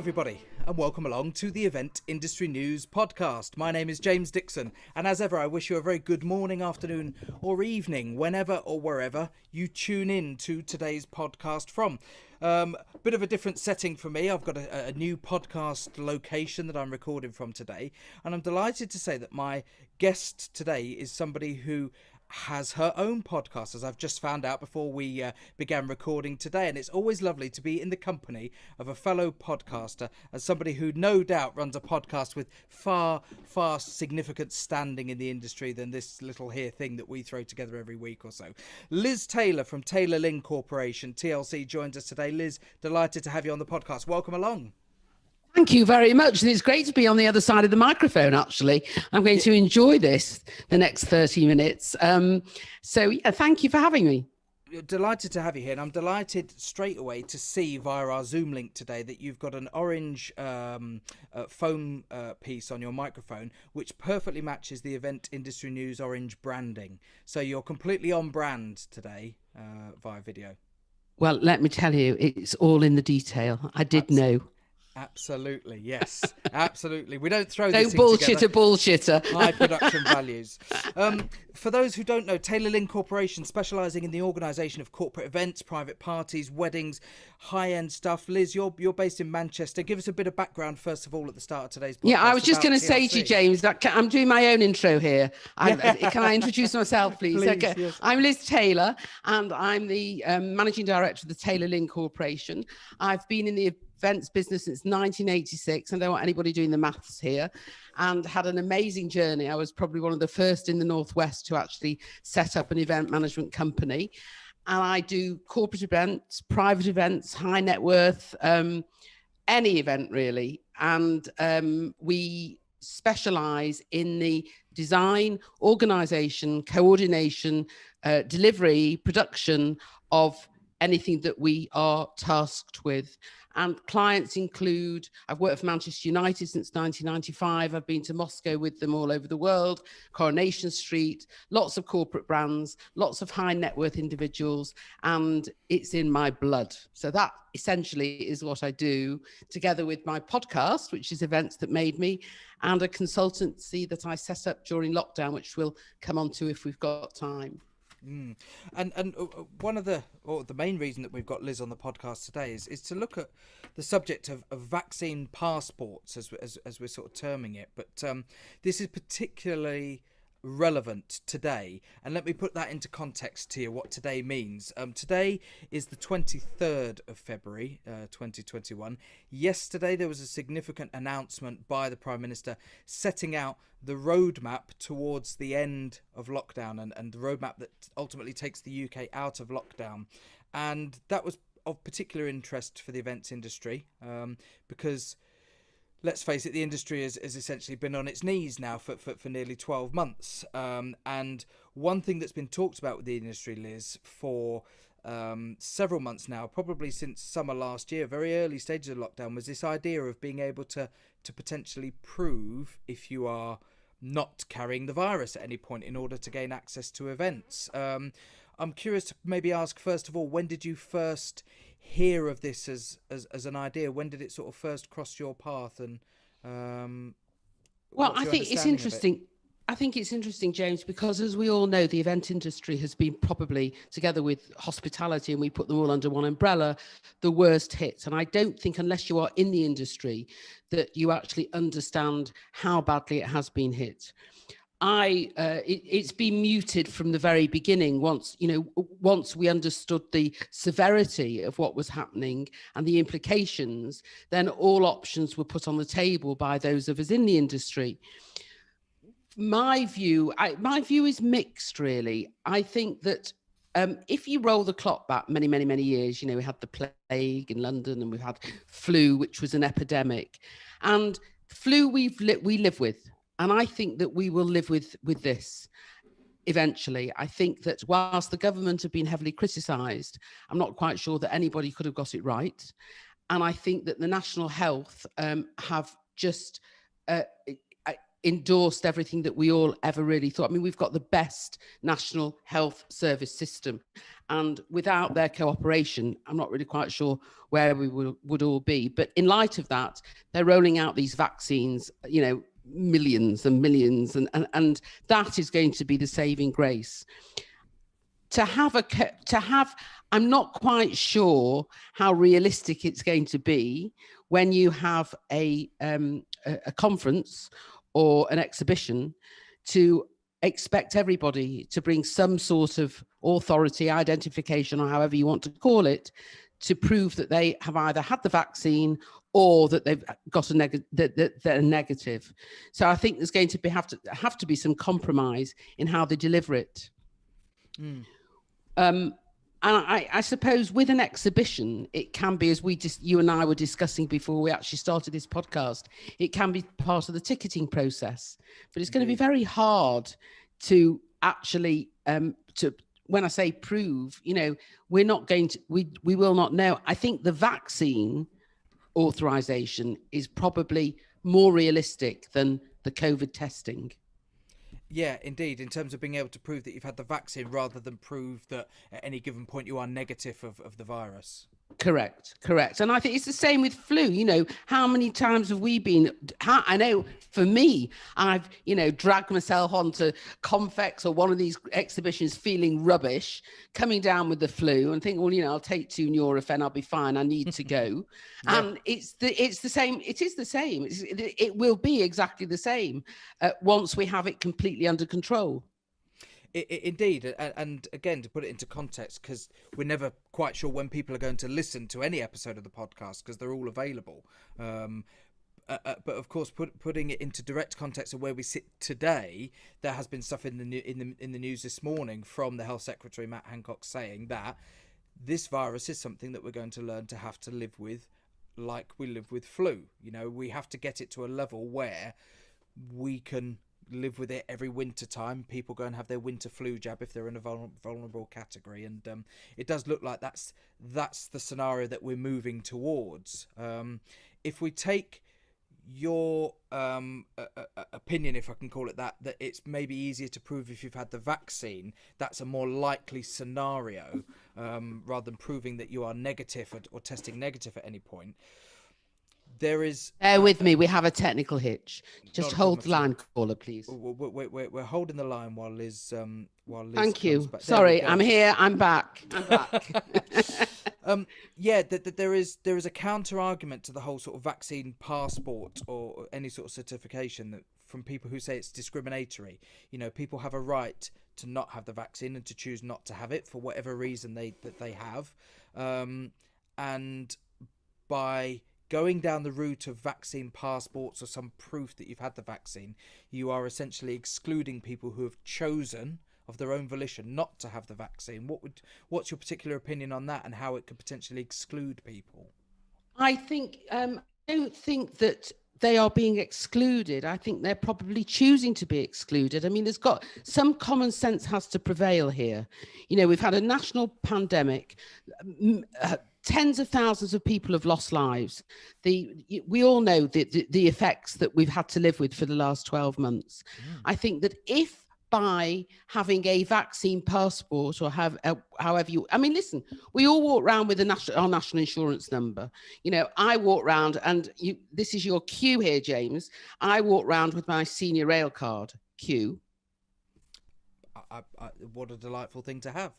everybody, and welcome along to the Event Industry News podcast. My name is James Dixon, and as ever, I wish you a very good morning, afternoon, or evening, whenever or wherever you tune in to today's podcast from. Bit of a different setting for me. I've got a new podcast location that I'm recording from today, and I'm delighted to say that my guest today is somebody who has her own podcast, as I've just found out before we began recording today. And it's always lovely to be in the company of a fellow podcaster, as somebody who no doubt runs a podcast with far significant standing in the industry than this little here thing that we throw together every week or so. Liz Taylor from Taylor Lynn Corporation, TLC, joins us today. Liz, delighted to have you on the podcast. Welcome along. Thank you very much. And it's great to be on the other side of the microphone, actually. I'm going to enjoy this the next 30 minutes. Thank you for having me. Delighted to have you here, and I'm delighted straight away to see via our Zoom link today that you've got an orange foam piece on your microphone, which perfectly matches the Event Industry News orange branding. So you're completely on brand today via video. Well, let me tell you, it's all in the detail. I did know. Absolutely, yes, absolutely. We don't throw this No bullshitter. bullshitter. High production values. For those who don't know, Taylor Lynn Corporation, specialising in the organisation of corporate events, private parties, weddings, high-end stuff. Liz, you're based in Manchester. Give us a bit of background, first of all, at the start of today's podcast. Yeah, I was just going to say to you, James, that I'm doing my own intro here. Can I introduce myself, please? Please, okay. yes. I'm Liz Taylor, and I'm the Managing Director of the Taylor Lynn Corporation. I've been in the events business since 1986. I don't want anybody doing the maths here, and had an amazing journey. I was probably one of the first in the Northwest to actually set up an event management company. And I do corporate events, private events, high net worth, any event really. And we specialize in the design, organization, coordination, delivery, production of anything that we are tasked with. And clients include, I've worked for Manchester United since 1995. I've been to Moscow with them all over the world, Coronation Street, lots of corporate brands, lots of high net worth individuals, and it's in my blood. So that essentially is what I do, together with my podcast, which is Events That Made Me, and a consultancy that I set up during lockdown, which we'll come on to if we've got time. And one of the main reason that we've got Liz on the podcast today is to look at the subject of vaccine passports, as we're sort of terming it. But this is particularly relevant today, and let me put that into context here, what today means. Today is the 23rd of February 2021. Yesterday there was a significant announcement by the Prime Minister setting out the roadmap towards the end of lockdown, and the roadmap that ultimately takes the UK out of lockdown. And that was of particular interest for the events industry, because let's face it, the industry has essentially been on its knees now for nearly 12 months. And one thing that's been talked about with the industry, Liz, for several months now, probably since summer last year, very early stages of lockdown, was this idea of being able to potentially prove if you are not carrying the virus at any point in order to gain access to events. I'm curious to maybe ask, first of all, when did you first hear of this as an idea? When did it sort of first cross your path? And well, I think it's interesting. I think it's interesting, James, because as we all know, the event industry has been probably, together with hospitality, and we put them all under one umbrella, the worst hit. And I don't think, unless you are in the industry, that you actually understand how badly it has been hit. It's been muted from the very beginning. Once we understood the severity of what was happening and the implications, then all options were put on the table by those of us in the industry. My view is mixed, really. I think that if you roll the clock back many, many, many years, we had the plague in London, and we've had flu, which was an epidemic, and flu we live with. And I think that we will live with this eventually. I think that whilst the government have been heavily criticised, I'm not quite sure that anybody could have got it right. And I think that the National Health have just endorsed everything that we all ever really thought. I mean, we've got the best national health service system, and without their cooperation, I'm not really quite sure where we would all be. But in light of that, they're rolling out these vaccines, you know, millions and millions, and that is going to be the saving grace. I'm not quite sure how realistic it's going to be when you have a conference or an exhibition to expect everybody to bring some sort of authority, identification, or however you want to call it, to prove that they have either had the vaccine or that they've got that they're negative. So I think there's going to have to be some compromise in how they deliver it. And I suppose with an exhibition, it can be, as you and I were discussing before we actually started this podcast, it can be part of the ticketing process. But it's going to be very hard to actually, when I say prove, you know, we're not going to, we will not know. I think the vaccine authorization is probably more realistic than the COVID testing. Yeah, indeed, in terms of being able to prove that you've had the vaccine rather than prove that at any given point you are negative of the virus. Correct. And I think it's the same with flu. You know, how many times have we been, I know for me, I've, you know, dragged myself onto Confex or one of these exhibitions feeling rubbish, coming down with the flu and think, well, you know, I'll take 2 Nurofen, I'll be fine, I need to go. Yeah. And it's the same. It is the same. It will be exactly the same once we have it completely under control. Indeed, and again, to put it into context, because we're never quite sure when people are going to listen to any episode of the podcast, because they're all available. But of course, putting it into direct context of where we sit today, there has been stuff in the news this morning from the Health Secretary Matt Hancock saying that this virus is something that we're going to learn to have to live with, like we live with flu. You know, we have to get it to a level where we can live with it every winter time. People go and have their winter flu jab if they're in a vulnerable category, and it does look like that's the scenario that we're moving towards. If we take your opinion, if I can call it that it's maybe easier to prove if you've had the vaccine, that's a more likely scenario, rather than proving that you are negative or testing negative at any point. There is. Bear with me. We have a technical hitch. Just hold the line, caller, please. We're holding the line while Liz. Thank you. Sorry, I'm here. I'm back. Yeah, there is a counter argument to the whole sort of vaccine passport or any sort of certification that from people who say it's discriminatory. You know, people have a right to not have the vaccine and to choose not to have it for whatever reason they have, and by going down the route of vaccine passports or some proof that you've had the vaccine, you are essentially excluding people who have chosen of their own volition not to have the vaccine. What's your particular opinion on that and how it could potentially exclude people? I don't think that they are being excluded. I think they're probably choosing to be excluded. I mean, some common sense has to prevail here. You know, we've had a national pandemic. Tens of thousands of people have lost lives. We all know the effects that we've had to live with for the last 12 months. I think that if by having a vaccine passport or however you, I mean, listen, we all walk around with our national insurance number. You know, I walk around and this is your cue here, James. I walk around with my senior rail card, Q. What a delightful thing to have.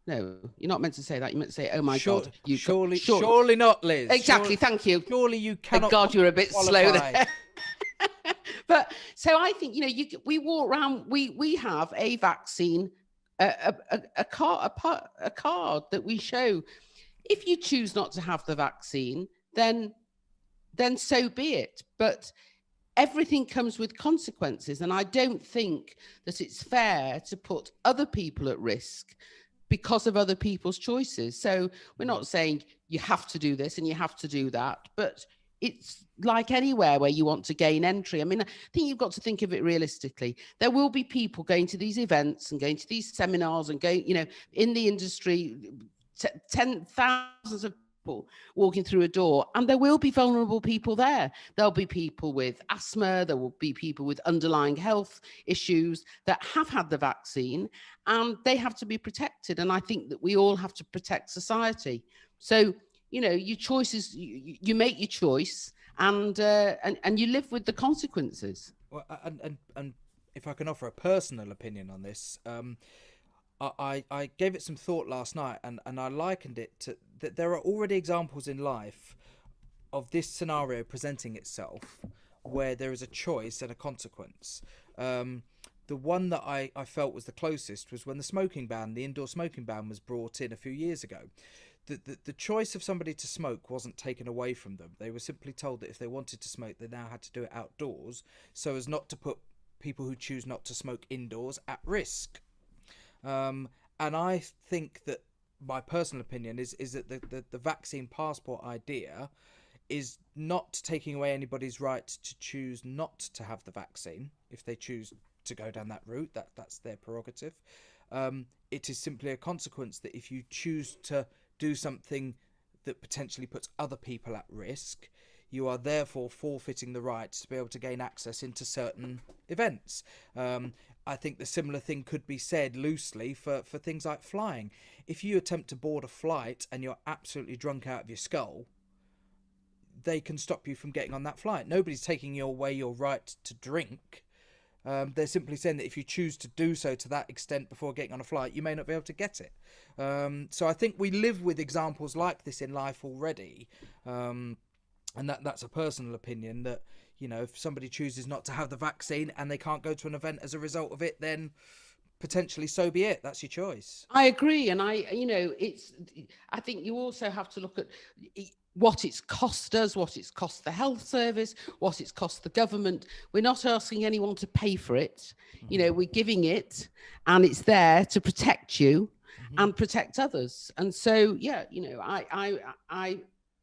No, you're not meant to say that. You're meant to say, "Oh my God!" Surely not, Liz. Exactly. Thank you. Surely you cannot. Thank God, you're a bit slow there. But so I think, you know, we walk around. We have a vaccine, a card that we show. If you choose not to have the vaccine, then so be it. But everything comes with consequences, and I don't think that it's fair to put other people at risk because of other people's choices. So we're not saying you have to do this and you have to do that, but it's like anywhere where you want to gain entry. I mean, I think you've got to think of it realistically. There will be people going to these events and going to these seminars and going, you know, in the industry, thousands of people walking through a door, and there will be vulnerable people there. There'll be people with asthma, there will be people with underlying health issues that have had the vaccine, and they have to be protected. And I think that we all have to protect society. So, you know, your choices, you make your choice, and you live with the consequences. Well, and if I can offer a personal opinion on this, I gave it some thought last night, and I likened it to that there are already examples in life of this scenario presenting itself where there is a choice and a consequence. The one that I felt was the closest was when the indoor smoking ban was brought in a few years ago. The choice of somebody to smoke wasn't taken away from them. They were simply told that if they wanted to smoke, they now had to do it outdoors, so as not to put people who choose not to smoke indoors at risk. And I think that my personal opinion is that the vaccine passport idea is not taking away anybody's right to choose not to have the vaccine if they choose to go down that route. That's their prerogative. It is simply a consequence that if you choose to do something that potentially puts other people at risk, you are therefore forfeiting the right to be able to gain access into certain events. I think the similar thing could be said loosely for things like flying. If you attempt to board a flight and you're absolutely drunk out of your skull, they can stop you from getting on that flight. Nobody's taking away your right to drink. They're simply saying that if you choose to do so to that extent before getting on a flight, you may not be able to get it. So I think we live with examples like this in life already. And that's a personal opinion that, you know, if somebody chooses not to have the vaccine and they can't go to an event as a result of it, then potentially so be it. That's your choice. I agree. And I think you also have to look at what it's cost us, what it's cost the health service, what it's cost the government. We're not asking anyone to pay for it. Mm-hmm. You know, we're giving it, and it's there to protect you and protect others. And so, yeah, you know, I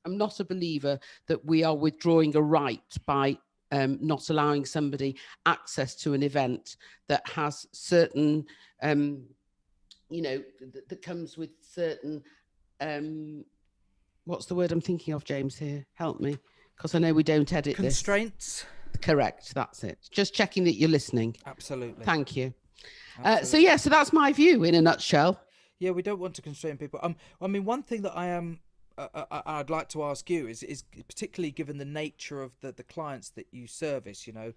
am not a believer that we are withdrawing a right by not allowing somebody access to an event that has certain, you know, that comes with certain, what's the word I'm thinking of, James, here? Help me, because I know we don't edit constraints. This. Correct, that's it. Just checking that you're listening. Absolutely. Thank you. So that's my view in a nutshell. Yeah, we don't want to constrain people. I mean, one thing that I'd like to ask you is particularly given the nature of the clients that you service, you know,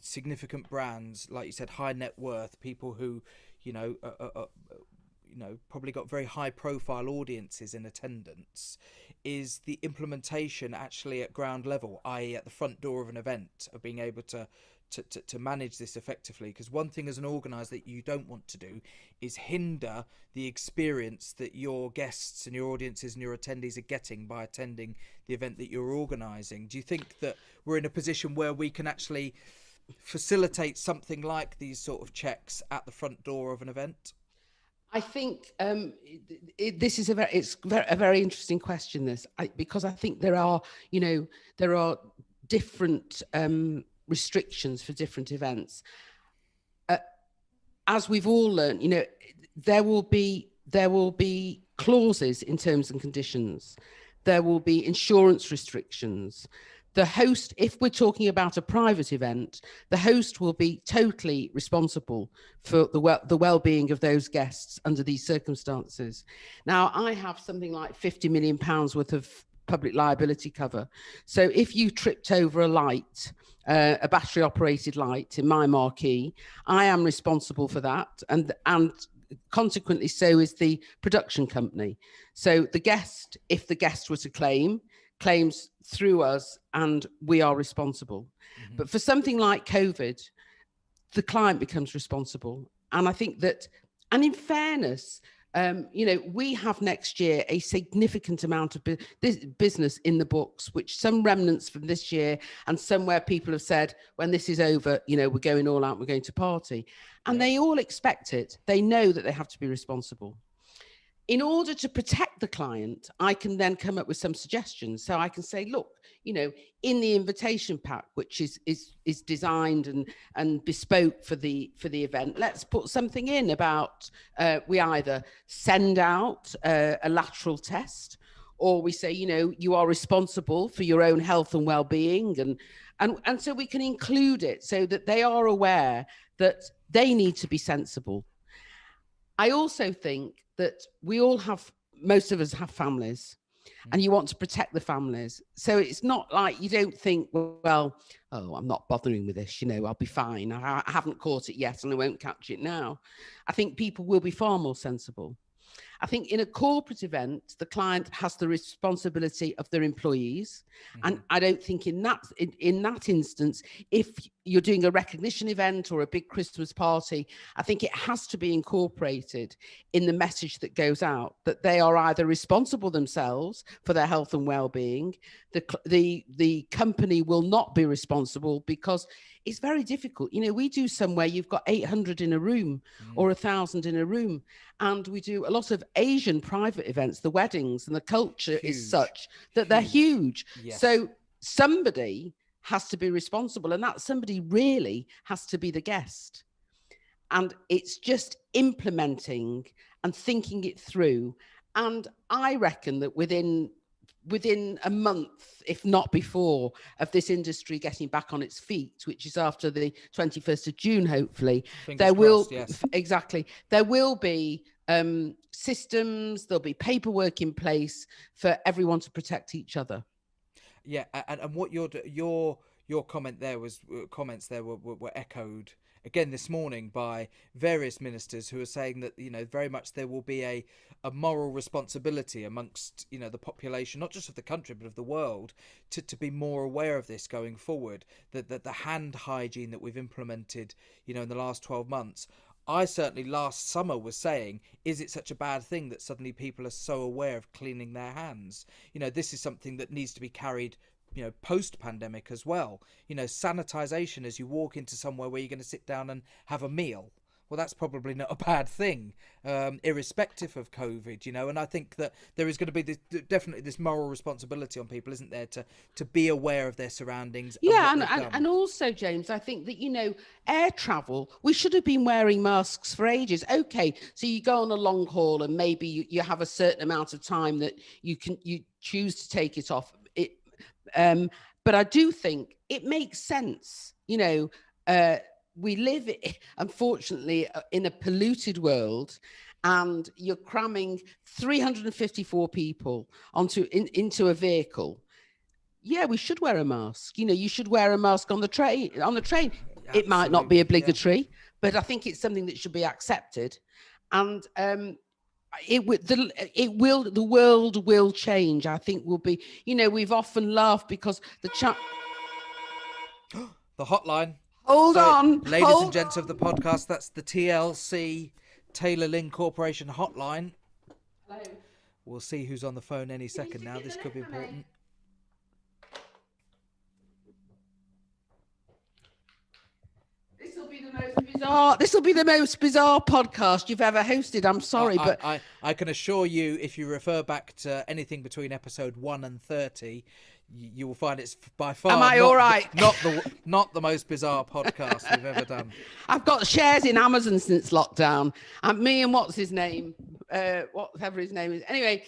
significant brands, like you said, high net worth, people who, you know, probably got very high profile audiences in attendance, is the implementation actually at ground level, i.e. at the front door of an event, of being able to manage this effectively. Because one thing as an organizer that you don't want to do is hinder the experience that your guests and your audiences and your attendees are getting by attending the event that you're organizing. Do you think that we're in a position where we can actually facilitate something like these sort of checks at the front door of an event? I think this is a very interesting question, because I think there are different restrictions for different events. As we've all learned, you know, there will be clauses in terms and conditions. There will be insurance restrictions. The host, if we're talking about a private event, the host will be totally responsible for the well-being of those guests under these circumstances. Now, I have something like £50 million worth of public liability cover. So if you tripped over a light, a battery-operated light in my marquee, I am responsible for that, and consequently so is the production company. So the guest, if the guest were to claims through us, and we are responsible. Mm-hmm. But for something like COVID, the client becomes responsible. And I think that, and in fairness, you know, we have next year a significant amount of business in the books, which some remnants from this year, and somewhere people have said, when this is over, you know, we're going all out, we're going to party. And They all expect it. They know that they have to be responsible. In order to protect the client, I can then come up with some suggestions. So I can say, look, you know, in the invitation pack, which is designed and bespoke for the event, let's put something in about we either send out a lateral test, or we say, you know, you are responsible for your own health and well-being, and so we can include it so that they are aware that they need to be sensible. I also think that most of us have families, and you want to protect the families. So it's not like you don't think, well, oh, I'm not bothering with this, you know, I'll be fine. I haven't caught it yet and I won't catch it now. I think people will be far more sensible. I think in a corporate event, the client has the responsibility of their employees. And I don't think in that instance, if you're doing a recognition event or a big Christmas party, I think it has to be incorporated in the message that goes out, that they are either responsible themselves for their health and well-being. The company will not be responsible, because it's very difficult. You know, we do somewhere you've got 800 in a room or 1,000 in a room. And we do a lot of Asian private events, the weddings, and the culture is such that they're huge. Yes. So somebody has to be responsible, and that somebody really has to be the guest. And it's just implementing and thinking it through. And I reckon that within a month, if not before, of this industry getting back on its feet, which is after the 21st of June, hopefully, there will be systems, there'll be paperwork in place for everyone to protect each other. Yeah, and what your comment there was comments there were echoed again this morning by various ministers who are saying that, you know, very much there will be a moral responsibility amongst, you know, the population, not just of the country but of the world, to be more aware of this going forward. That the hand hygiene that we've implemented, you know, in the last 12 months. I certainly last summer was saying, is it such a bad thing that suddenly people are so aware of cleaning their hands? You know, this is something that needs to be carried, you know, post-pandemic as well. You know, sanitization as you walk into somewhere where you're going to sit down and have a meal. Well, that's probably not a bad thing, irrespective of COVID, you know. And I think that there is going to be definitely this moral responsibility on people, isn't there, to be aware of their surroundings. Yeah, and also, James, I think that, you know, air travel, we should have been wearing masks for ages. Okay, so you go on a long haul and maybe you have a certain amount of time that you choose to take it off. But I do think it makes sense, you know. We live, unfortunately, in a polluted world, and you're cramming 354 people into a vehicle. Yeah, we should wear a mask. You know, you should wear a mask on the train. Absolutely. It might not be obligatory, but I think it's something that should be accepted. And the world will change. I think will be, you know, we've often laughed because the hotline. Hold on. Ladies and gents of the podcast, that's the TLC Taylor Lynn Corporation hotline. Hello. We'll see who's on the phone any second now. This could be important. This will be the most bizarre podcast you've ever hosted. I'm sorry, but I can assure you, if you refer back to anything between episode 1 and 30, you will find it's by far not the most bizarre podcast we've ever done. I've got shares in Amazon since lockdown. Me and what's his name, whatever his name is. Anyway,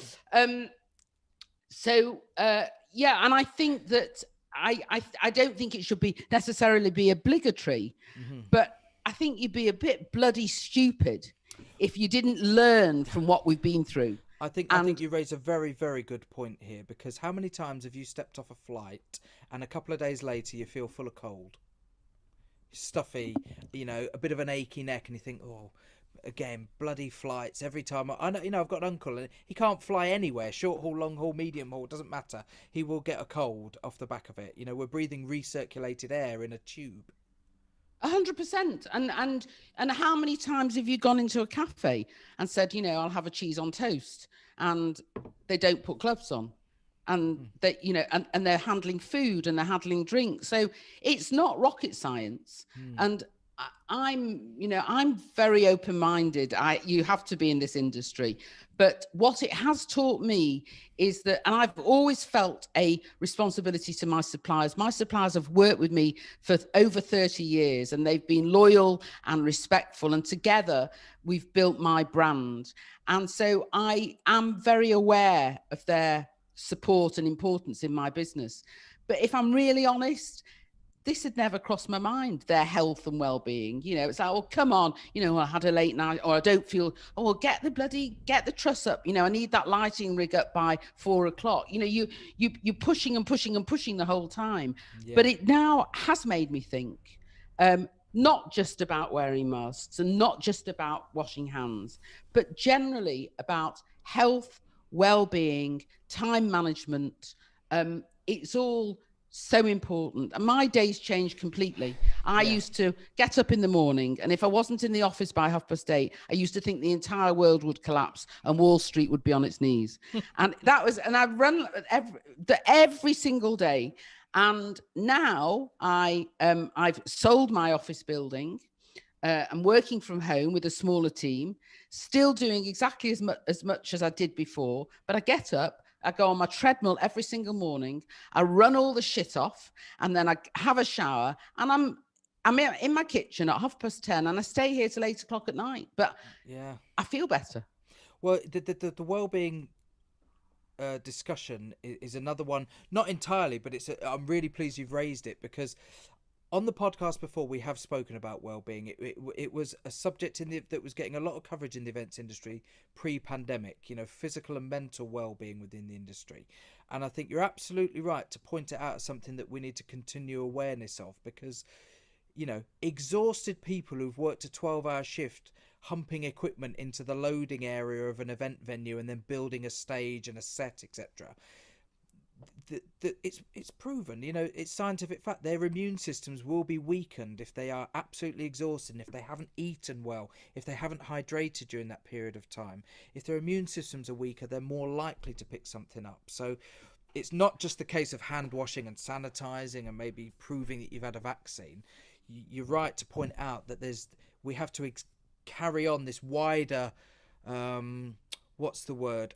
yeah, and I think that I don't think it should be necessarily be obligatory, but I think you'd be a bit bloody stupid if you didn't learn from what we've been through. I think you raise a very, very good point here, because how many times have you stepped off a flight and a couple of days later you feel full of cold, stuffy, you know, a bit of an achy neck, and you think, oh, again, bloody flights every time. I know, you know, I've got an uncle and he can't fly anywhere, short haul, long haul, medium haul, doesn't matter. He will get a cold off the back of it. You know, we're breathing recirculated air in a tube. 100%. And how many times have you gone into a cafe and said, you know, I'll have a cheese on toast, and they don't put gloves on, and they, you know, and they're handling food and they're handling drinks. So it's not rocket science. And I'm very open-minded. You have to be in this industry. But what it has taught me is that, and I've always felt a responsibility to my suppliers. My suppliers have worked with me for over 30 years, and they've been loyal and respectful. And together we've built my brand. And so I am very aware of their support and importance in my business. But if I'm really honest, this had never crossed my mind, their health and well-being. It's like, oh, come on, I had a late night, or I don't feel, oh, well, get the truss up. I need that lighting rig up by 4 o'clock. You're pushing and pushing and pushing the whole time. Yeah. But it now has made me think, not just about wearing masks and not just about washing hands, but generally about health, well-being, time management. It's all so important. And my days changed completely. I used to get up in the morning, and if I wasn't in the office by 8:30, I used to think the entire world would collapse and Wall Street would be on its knees. And I've run every single day. And now I've sold my office building. I'm working from home with a smaller team, still doing exactly as much as I did before. But I get up, I go on my treadmill every single morning, I run all the shit off, and then I have a shower, and I'm in my kitchen at 10:30, and I stay here till 8 o'clock at night. But Yeah. I feel better. Well, the well-being discussion is another one, not entirely, but I'm really pleased you've raised it, because on the podcast before we have spoken about well-being. It was a subject that was getting a lot of coverage in the events industry pre-pandemic, physical and mental well-being within the industry. And I think you're absolutely right to point it out as something that we need to continue awareness of, because exhausted people who've worked a 12-hour shift humping equipment into the loading area of an event venue and then building a stage and a set, etc., it's proven, it's scientific fact, their immune systems will be weakened if they are absolutely exhausted, and if they haven't eaten well, if they haven't hydrated during that period of time. If their immune systems are weaker, they're more likely to pick something up. So it's not just the case of hand washing and sanitizing and maybe proving that you've had a vaccine. You're right to point out that we have to carry on this wider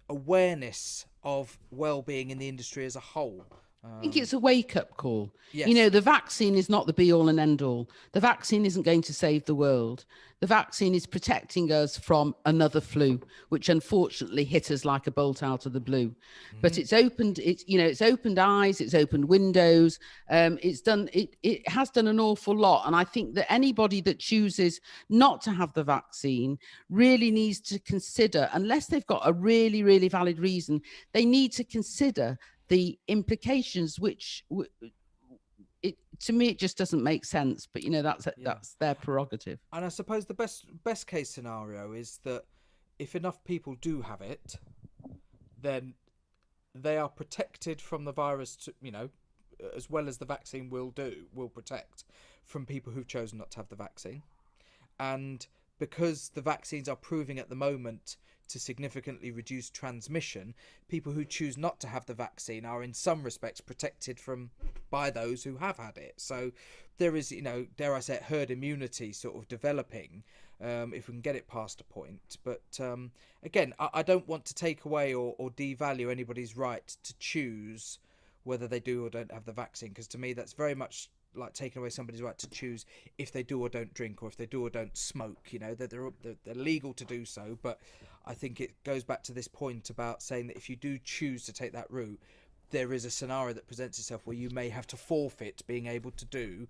awareness of well-being in the industry as a whole. I think it's a wake-up call. Yes. The vaccine is not the be-all and end-all. The vaccine isn't going to save the world. The vaccine is protecting us from another flu, which unfortunately hit us like a bolt out of the blue. Mm-hmm. But it's opened eyes, it's opened windows. It has done an awful lot. And I think that anybody that chooses not to have the vaccine really needs to consider, unless they've got a really, really valid reason, they need to consider the implications, which to me it just doesn't make sense. But that's their prerogative. And I suppose the best case scenario is that if enough people do have it, then they are protected from the virus, as well as the vaccine will protect from people who've chosen not to have the vaccine. And because the vaccines are proving at the moment to significantly reduce transmission, people who choose not to have the vaccine are in some respects protected by those who have had it. So there is, dare I say it, herd immunity sort of developing, if we can get it past a point. But again, I don't want to take away or devalue anybody's right to choose whether they do or don't have the vaccine, because to me that's very much like taking away somebody's right to choose if they do or don't drink, or if they do or don't smoke. They're legal to do so, but I think it goes back to this point about saying that if you do choose to take that route, there is a scenario that presents itself where you may have to forfeit being able to do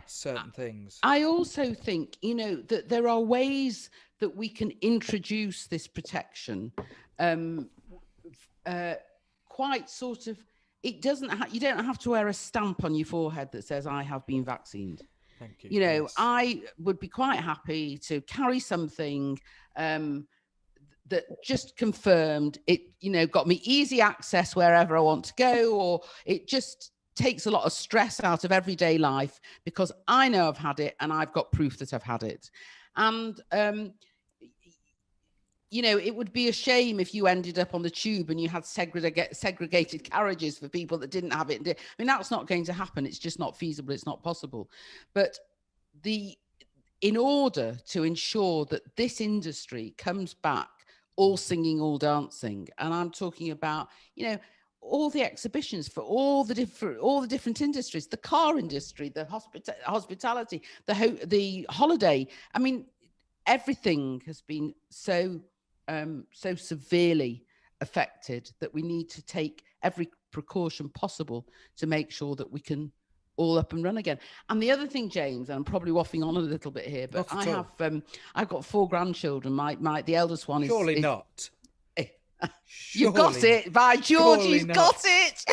certain things. I also think that there are ways that we can introduce this protection, quite sort of. It doesn't. You don't have to wear a stamp on your forehead that says "I have been vaccinated." Thank you. Yes. I would be quite happy to carry something that just confirmed it. Got me easy access wherever I want to go, or it just takes a lot of stress out of everyday life because I know I've had it and I've got proof that I've had it. And it would be a shame if you ended up on the tube and you had segregated carriages for people that didn't have it. I mean, that's not going to happen. It's just not feasible. It's not possible. But in order to ensure that this industry comes back all singing, all dancing, and I'm talking about, all the exhibitions for all the different industries, the car industry, the hospitality, the holiday. I mean, everything has been so severely affected, that we need to take every precaution possible to make sure that we can all up and run again. And the other thing, James, and I'm probably waffling on a little bit here, but Not at all. I've got 4 grandchildren. The eldest one Surely is not. You've got Surely it. By George, surely he's not. got it.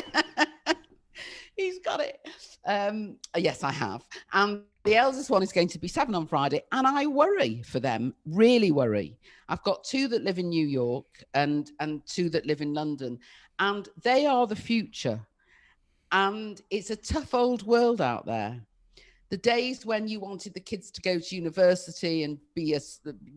He's got it. Yes, I have. And the eldest one is going to be 7 on Friday. And I worry for them, really worry. I've got 2 that live in New York and 2 that live in London. And they are the future. And it's a tough old world out there. The days when you wanted the kids to go to university and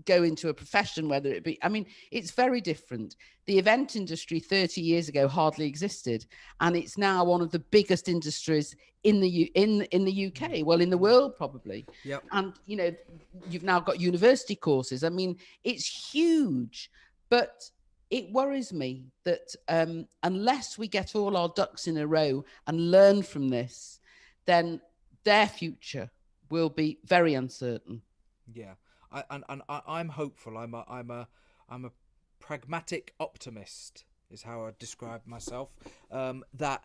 go into a profession, whether it be, I mean, it's very different. The event industry 30 years ago hardly existed, and it's now one of the biggest industries in the UK, well, in the world probably. Yep. And you've now got university courses. I mean, it's huge, but it worries me that unless we get all our ducks in a row and learn from this, then their future will be very uncertain. Yeah, I'm hopeful. I'm a pragmatic optimist, is how I describe myself. That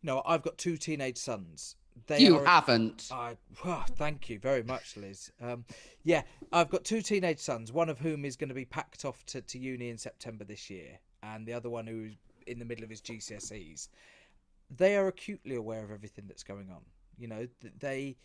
I've got 2 teenage sons. Haven't. Thank you very much, Liz. Yeah, I've got 2 teenage sons, one of whom is going to be packed off to uni in September this year, and the other one who's in the middle of his GCSEs. They are acutely aware of everything that's going on. They,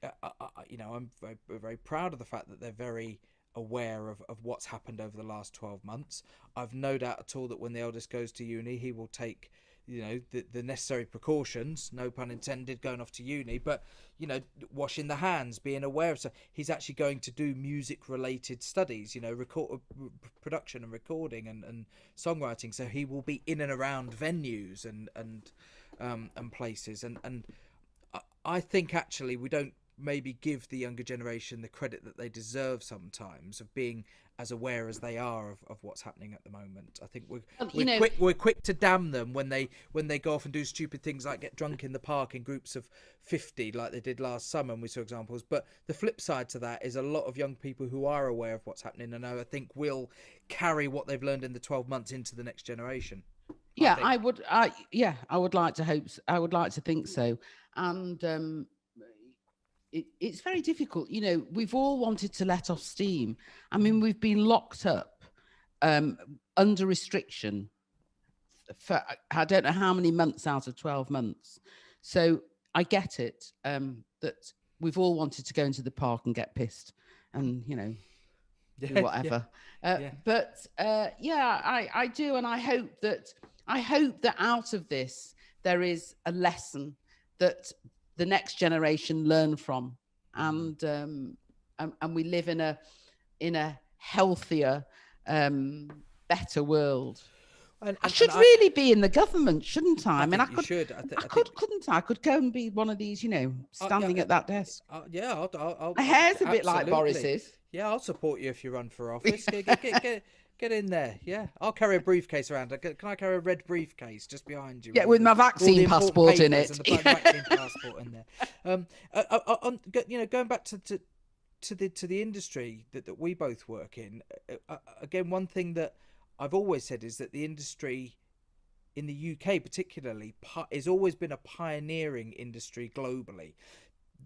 I'm very, very proud of the fact that they're very aware of what's happened over the last 12 months. I've no doubt at all that when the eldest goes to uni, he will take, the necessary precautions, no pun intended, going off to uni, but, washing the hands, being aware of, so he's actually going to do music related studies, production and recording and songwriting. So he will be in and around venues and places. And I think actually we don't maybe give the younger generation the credit that they deserve sometimes of being as aware as they are of what's happening at the moment. I think we're quick to damn them when they go off and do stupid things like get drunk in the park in groups of 50 like they did last summer, and we saw examples. But the flip side to that is a lot of young people who are aware of what's happening, and I think will carry what they've learned in the 12 months into the next generation. Yeah, I would like to hope. I would like to think so. And it's very difficult. We've all wanted to let off steam. I mean, we've been locked up under restriction for I don't know how many months out of 12 months. So I get it that we've all wanted to go into the park and get pissed and, do whatever. But I do. And I hope that out of this, there is a lesson that the next generation learn from, and we live in a healthier, better world. I should really be in the government, shouldn't I? I mean, I could. Couldn't I? I could go and be one of these, standing at that desk. I'll my hair's a bit like Boris's. Yeah, I'll support you if you run for office. Get in there. Yeah, I'll carry a briefcase around. Can I carry a red briefcase just behind you? Yeah, with my vaccine passport in it. And the vaccine passport in there. Going back to the industry that we both work in. Again, one thing that I've always said is that the industry in the UK particularly has always been a pioneering industry globally.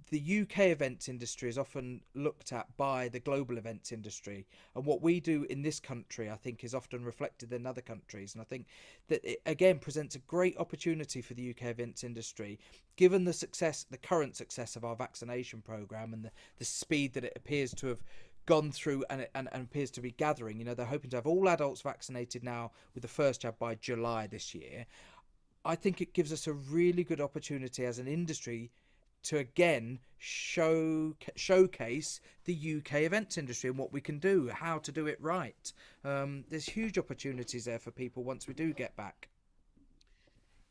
The UK events industry is often looked at by the global events industry, and what we do in this country, I think, is often reflected in other countries. And I think that it again presents a great opportunity for the UK events industry, given the current success of our vaccination programme and the speed that it appears to have gone through and appears to be gathering. They're hoping to have all adults vaccinated now with the first jab by July this year. I think it gives us a really good opportunity as an industry to again showcase the UK events industry and what we can do, how to do it right. There's huge opportunities there for people once we do get back.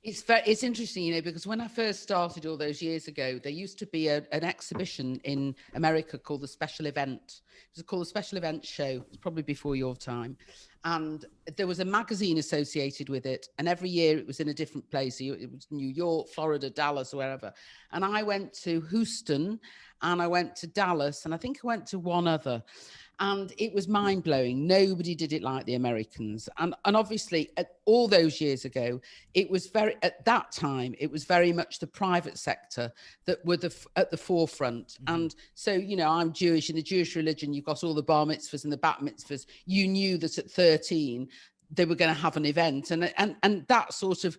It's interesting, because when I first started all those years ago, there used to be an exhibition in America called the Special Event. It was called the Special Event Show. It's probably before your time. And there was a magazine associated with it. And every year it was in a different place. It was New York, Florida, Dallas, wherever. And I went to Houston and I went to Dallas and I think I went to one other. And it was mind blowing. Nobody did it like the Americans. And obviously, all those years ago, it was at that time, it was very much the private sector that were at the forefront. Mm-hmm. And so, I'm Jewish. In the Jewish religion, you've got all the bar mitzvahs and the bat mitzvahs. You knew that at 13, they were going to have an event. And that sort of,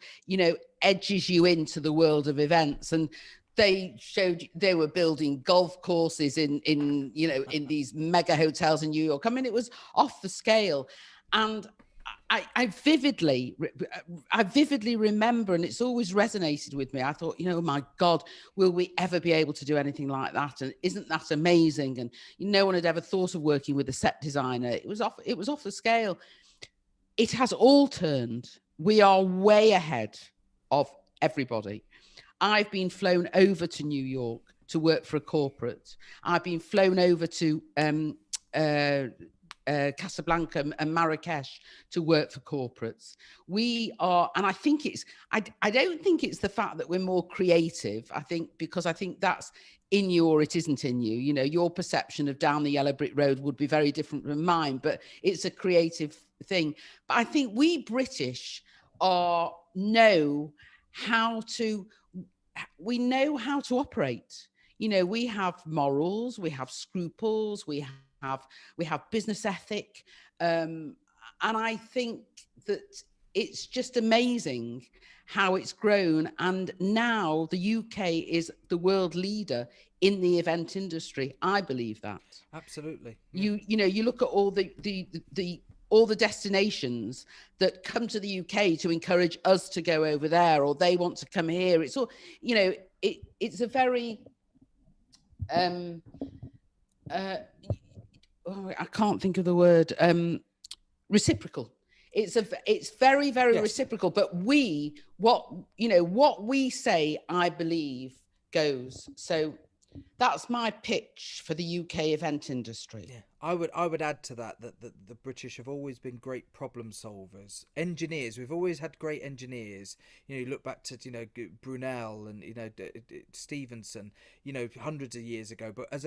edges you into the world of events. And they showed they were building golf courses in these mega hotels in New York. I mean, it was off the scale. And I vividly remember, and it's always resonated with me. I thought, my God, will we ever be able to do anything like that? And isn't that amazing? And no one had ever thought of working with a set designer. It was off the scale. It has all turned. We are way ahead of everybody. I've been flown over to New York to work for a corporate. I've been flown over to Casablanca and Marrakesh to work for corporates. We are, and I think I don't think it's the fact that we're more creative. I think that's in you or it isn't in you. Your perception of down the yellow brick road would be very different from mine, but it's a creative thing. But I think we British know how to operate. We have morals, we have scruples, we have business ethic, and I think that it's just amazing how it's grown. And now the UK is the world leader in the event industry. I believe that. Absolutely. Yeah. You look at all the destinations that come to the UK to encourage us to go over there, or they want to come here. It's all, it's a very, I can't think of the word, reciprocal. It's very, very reciprocal. But what we say, I believe, goes. So that's my pitch for the UK event industry. Yeah, I would add to that the British have always been great problem solvers. Engineers, we've always had great engineers. You look back to Brunel and Stevenson, hundreds of years ago. But as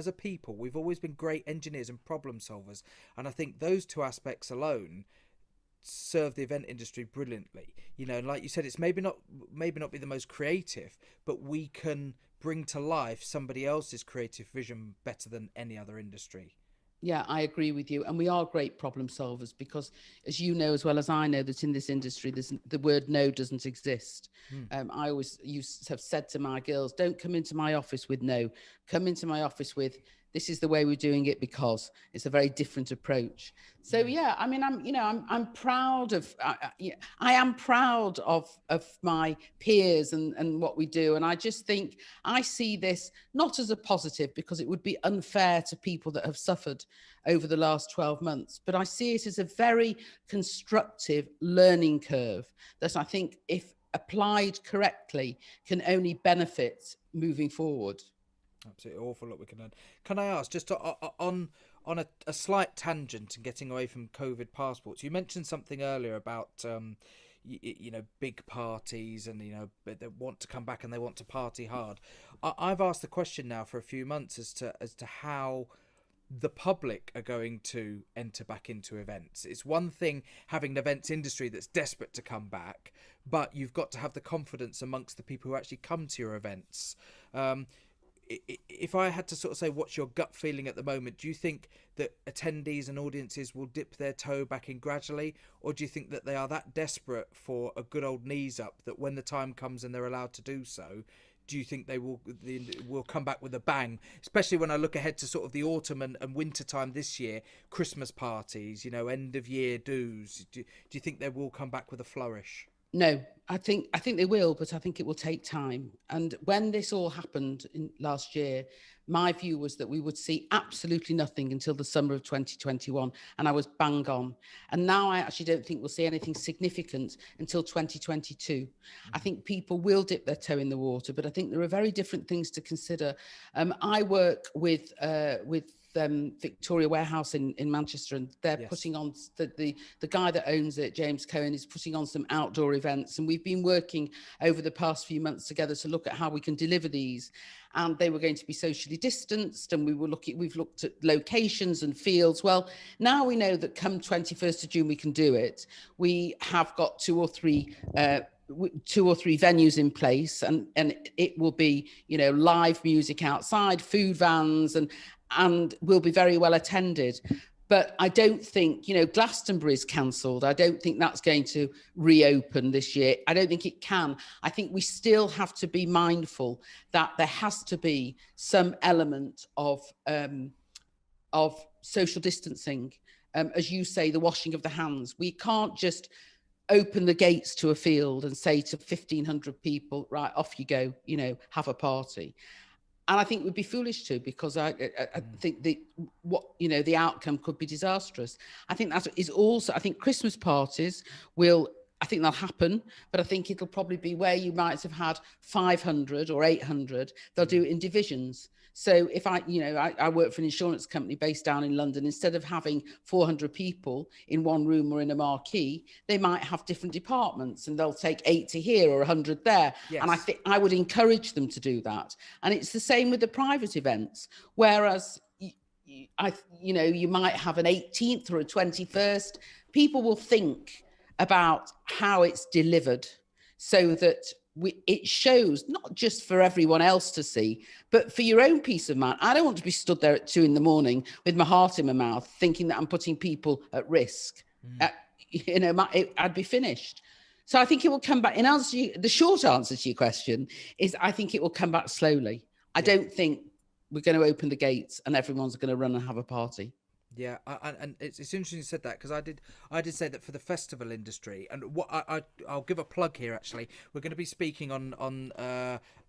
a people, we've always been great engineers and problem solvers. And I think those two aspects alone serve the event industry brilliantly. And like you said, it's maybe not be the most creative, but we can bring to life somebody else's creative vision better than any other industry. Yeah, I agree with you. And we are great problem solvers because, as you know as well as I know, that in this industry, the word no doesn't exist. I always have said to my girls, don't come into my office with no. Come into my office with, this is the way we're doing it, because it's a very different approach. So yeah, I mean, I'm proud of, I am proud of my peers and what we do. And I just think I see this not as a positive, because it would be unfair to people that have suffered over the last 12 months, but I see it as a very constructive learning curve that I think, if applied correctly, can only benefit moving forward. Absolutely awful lot we can learn. Can I ask, just on a slight tangent and getting away from COVID passports, you mentioned something earlier about big parties and they want to come back and they want to party hard. I've asked the question now for a few months as to how the public are going to enter back into events. It's one thing having an events industry that's desperate to come back, but you've got to have the confidence amongst the people who actually come to your events. If I had to sort of say, what's your gut feeling at the moment? Do you think that attendees and audiences will dip their toe back in gradually, or do you think that they are that desperate for a good old knees up that when the time comes and they're allowed to do so, do you think they will come back with a bang? Especially when I look ahead to sort of the autumn and winter time this year, Christmas parties, end of year do's. Do you think they will come back with a flourish? No, I think they will, but I think it will take time. And when this all happened last year, my view was that we would see absolutely nothing until the summer of 2021, and I was bang on. And now I actually don't think we'll see anything significant until 2022. I think people will dip their toe in the water, but I think there are very different things to consider. I work with Victoria Warehouse in Manchester, and they're Yes. putting on the guy that owns it, James Cohen, is putting on some outdoor events, and we've been working over the past few months together to look at how we can deliver these. And they were going to be socially distanced, and we've looked at locations and fields. Well, now we know that come 21st of June we can do it. We have got two or three venues in place, and it will be, you know, live music outside, food vans, and will be very well attended. But I don't think, you know, Glastonbury's cancelled. I don't think that's going to reopen this year. I don't think it can. I think we still have to be mindful that there has to be some element of social distancing. As you say, the washing of the hands. We can't just open the gates to a field and say to 1,500 people, right, off you go, you know, have a party. And I think we'd be foolish to, because I think the outcome could be disastrous. I think that is also, I think Christmas parties I think they'll happen, but I think it'll probably be where you might have had 500 or 800, they'll do it in divisions. So if I work for an insurance company based down in London, instead of having 400 people in one room or in a marquee, they might have different departments, and they'll take 80 here or 100 there. Yes. And I think I would encourage them to do that. And it's the same with the private events, whereas you might have an 18th or a 21st. People will think about how it's delivered, so that it shows not just for everyone else to see, but for your own peace of mind. I don't want to be stood there at 2 a.m. with my heart in my mouth, thinking that I'm putting people at risk. I'd be finished. So I think it will come back. The short answer to your question is, I think it will come back slowly. I don't think we're going to open the gates and everyone's going to run and have a party. Yeah, and it's interesting you said that, because I did say that for the festival industry, and what I'll give a plug here. Actually, we're going to be speaking on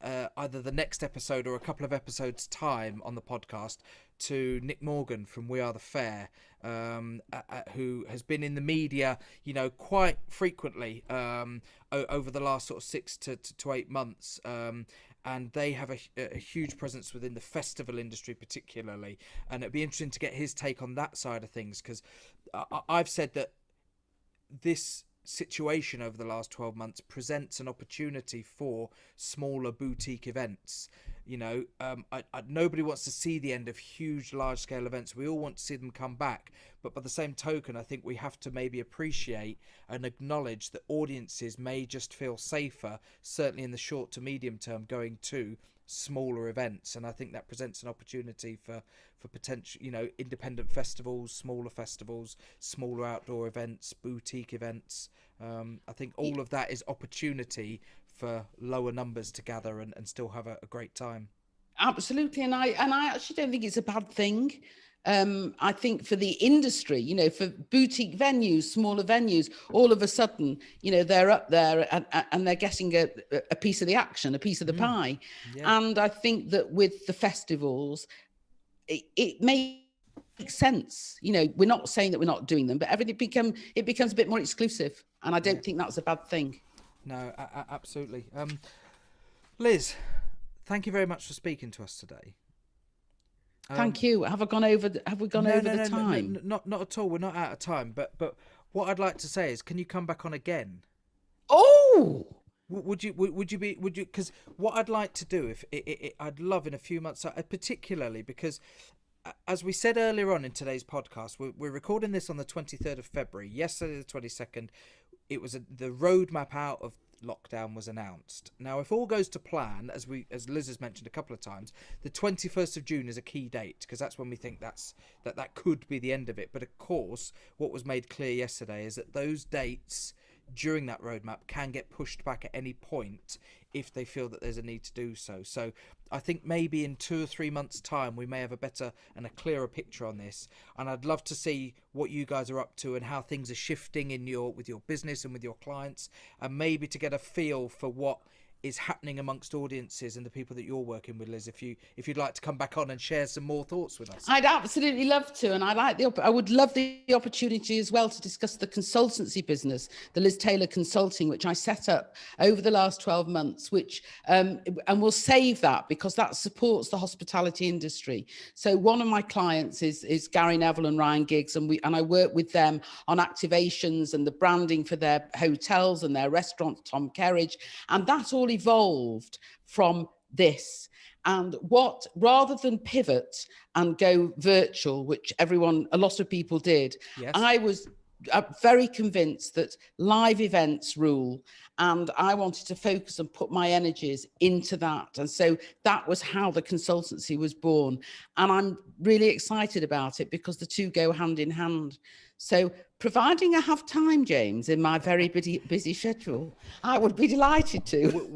either the next episode or a couple of episodes time on the podcast to Nick Morgan from We Are the Fair, who has been in the media, you know, quite frequently over the last sort of 6 to 8 months. And they have a huge presence within the festival industry particularly. And it'd be interesting to get his take on that side of things, because I've said that this situation over the last 12 months presents an opportunity for smaller boutique events. You know, nobody wants to see the end of huge, large-scale events. We all want to see them come back. But by the same token, I think we have to maybe appreciate and acknowledge that audiences may just feel safer, certainly in the short to medium term, going to smaller events. And I think that presents an opportunity for potential, you know, independent festivals, smaller outdoor events, boutique events. I think all of that is opportunity for lower numbers to gather and still have a great time. Absolutely. And I actually don't think it's a bad thing. I think for the industry, you know, for boutique venues, smaller venues, all of a sudden, you know, they're up there and they're getting a piece of the action, a piece of the pie. Yeah. And I think that with the festivals, it makes sense. You know, we're not saying that we're not doing them, but everything becomes a bit more exclusive. And I don't think that's a bad thing. No, absolutely. Liz, thank you very much for speaking to us today. Thank you. Have we gone over the time? No, not at all. We're not out of time. But what I'd like to say is, can you come back on again? Oh, would you? Because what I'd like to do, I'd love in a few months, particularly because, as we said earlier on in today's podcast, we're recording this on the 23rd of February. Yesterday, the 22nd, it was the roadmap out of lockdown was announced. Now, if all goes to plan, as Liz has mentioned a couple of times, the 21st of June is a key date, because that's when we think that could be the end of it. But of course, what was made clear yesterday is that those dates during that roadmap can get pushed back at any point if they feel that there's a need to do so. So I think maybe in 2 or 3 months' time we may have a better and a clearer picture on this. And I'd love to see what you guys are up to and how things are shifting with your business and with your clients, and maybe to get a feel for what is happening amongst audiences and the people that you're working with, Liz, if you'd like to come back on and share some more thoughts with us. I'd absolutely love to, and I would love the opportunity as well to discuss the consultancy business, the Liz Taylor Consulting, which I set up over the last 12 months, which and we'll save that because that supports the hospitality industry. So one of my clients is Gary Neville and Ryan Giggs, and I work with them on activations and the branding for their hotels and their restaurants, Tom Kerridge, and that all evolved from this. And rather than pivot and go virtual, which a lot of people did, yes. I was very convinced that live events rule, and I wanted to focus and put my energies into that. And so that was how the consultancy was born. And I'm really excited about it because the two go hand in hand. So providing I have time, James, in my very busy schedule, I would be delighted to.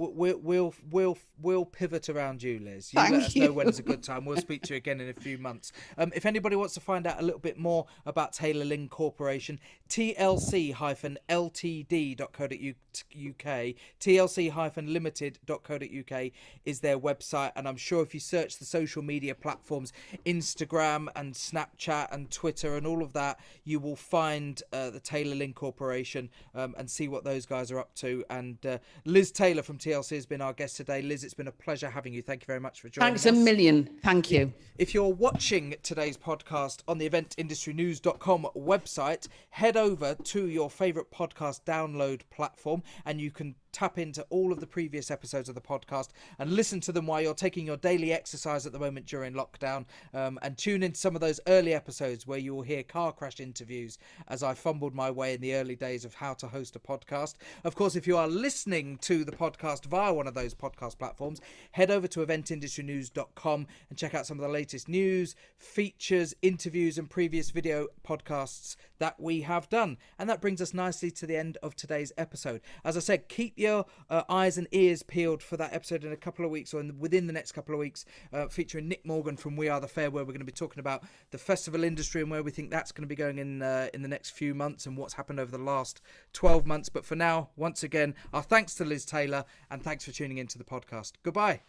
We'll pivot around you, Liz. Let us know when is a good time. We'll speak to you again in a few months. If anybody wants to find out a little bit more about Taylor Lynn Corporation, TLC-ltd.co.uk, TLC-limited.co.uk is their website. And I'm sure if you search the social media platforms, Instagram and Snapchat and Twitter and all of that, you will find the Taylor Lynn Corporation and see what those guys are up to. And Liz Taylor from TLC has been our guest today. Liz, it's been a pleasure having you. Thank you very much for joining us. Thanks a million. Thank you. If you're watching today's podcast on the eventindustrynews.com website, head over to your favourite podcast download platform and you can tap into all of the previous episodes of the podcast and listen to them while you're taking your daily exercise at the moment during lockdown, and tune in some of those early episodes where you will hear car crash interviews as I fumbled my way in the early days of how to host a podcast. Of course, if you are listening to the podcast via one of those podcast platforms, head over to eventindustrynews.com and check out some of the latest news, features, interviews and previous video podcasts that we have done. And that brings us nicely to the end of today's episode. As I said, keep your eyes and ears peeled for that episode in a couple of weeks, or within the next couple of weeks, featuring Nick Morgan from We Are The Fair, where we're going to be talking about the festival industry and where we think that's going to be going in the next few months and what's happened over the last 12 months. But for now, once again, our thanks to Liz Taylor and thanks for tuning into the podcast. Goodbye.